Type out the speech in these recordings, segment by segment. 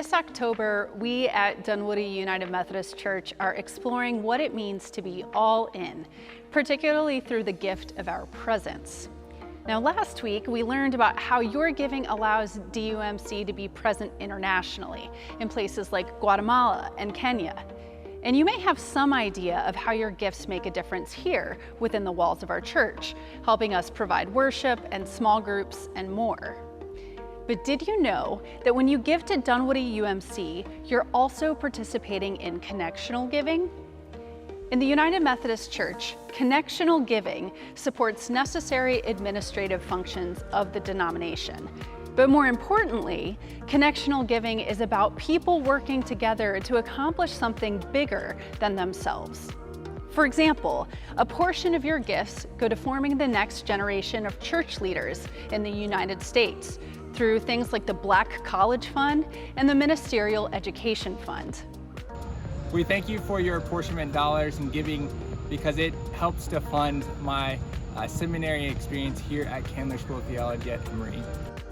This October, we at Dunwoody United Methodist Church are exploring what it means to be all in, particularly through the gift of our presence. Now, last week, we learned about how your giving allows DUMC to be present internationally in places like Guatemala and Kenya. And you may have some idea of how your gifts make a difference here within the walls of our church, helping us provide worship and small groups and more. But did you know that when you give to Dunwoody UMC, you're also participating in connectional giving? In the United Methodist Church, connectional giving supports necessary administrative functions of the denomination. But more importantly, connectional giving is about people working together to accomplish something bigger than themselves. For example, a portion of your gifts go to forming the next generation of church leaders in the United States through things like the Black College Fund and the Ministerial Education Fund. We thank you for your apportionment dollars and giving because it helps to fund my seminary experience here at Candler School of Theology at Emory.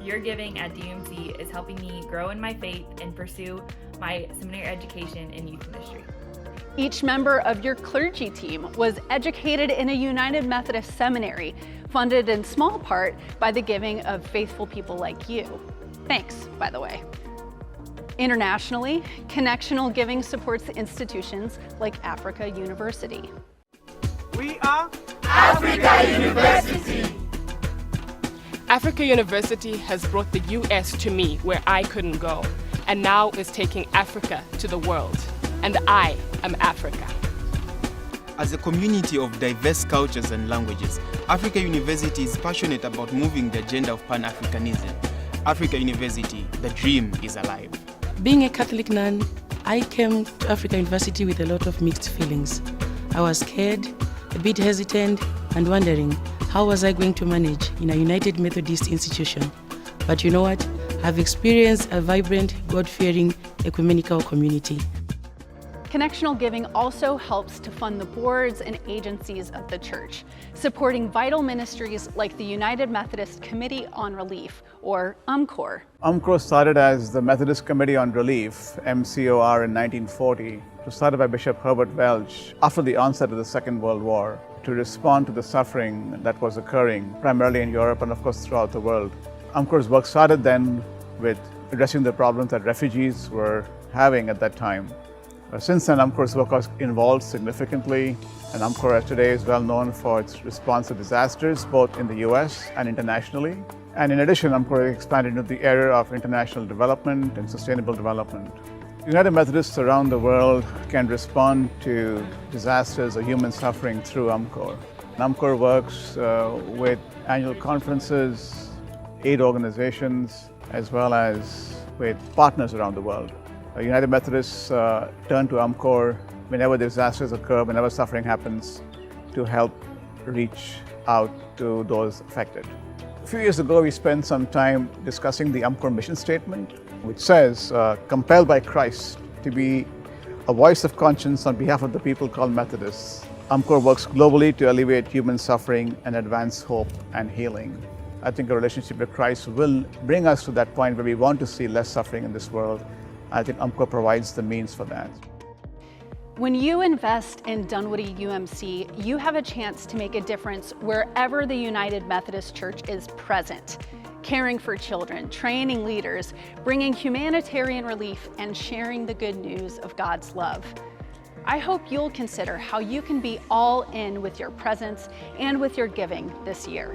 Your giving at DUMC is helping me grow in my faith and pursue my seminary education and youth ministry. Each member of your clergy team was educated in a United Methodist seminary, funded in small part by the giving of faithful people like you. Thanks, by the way. Internationally, connectional giving supports institutions like Africa University. We are Africa University. Africa University has brought the US to me where I couldn't go, and now is taking Africa to the world. And I am Africa. As a community of diverse cultures and languages, Africa University is passionate about moving the agenda of Pan-Africanism. Africa University, the dream is alive. Being a Catholic nun, I came to Africa University with a lot of mixed feelings. I was scared, a bit hesitant, and wondering how was I going to manage in a United Methodist institution. But you know what? I've experienced a vibrant, God-fearing, ecumenical community. Connectional giving also helps to fund the boards and agencies of the church, supporting vital ministries like the United Methodist Committee on Relief, or UMCOR. UMCOR started as the Methodist Committee on Relief, MCOR, in 1940. It was started by Bishop Herbert Welch after the onset of the Second World War to respond to the suffering that was occurring primarily in Europe and of course throughout the world. UMCOR's work started then with addressing the problems that refugees were having at that time. Since then, UMCOR's work has evolved significantly, and UMCOR today is well known for its response to disasters, both in the US and internationally. And in addition, UMCOR expanded into the area of international development and sustainable development. United Methodists around the world can respond to disasters or human suffering through UMCOR. UMCOR works with annual conferences, aid organizations, as well as with partners around the world. United Methodists turn to UMCOR whenever disasters occur, whenever suffering happens, to help reach out to those affected. A few years ago, we spent some time discussing the UMCOR mission statement, which says, compelled by Christ to be a voice of conscience on behalf of the people called Methodists. UMCOR works globally to alleviate human suffering and advance hope and healing. I think a relationship with Christ will bring us to that point where we want to see less suffering in this world. I think UMCOR provides the means for that. When you invest in Dunwoody UMC, you have a chance to make a difference wherever the United Methodist Church is present, caring for children, training leaders, bringing humanitarian relief, and sharing the good news of God's love. I hope you'll consider how you can be all in with your presence and with your giving this year.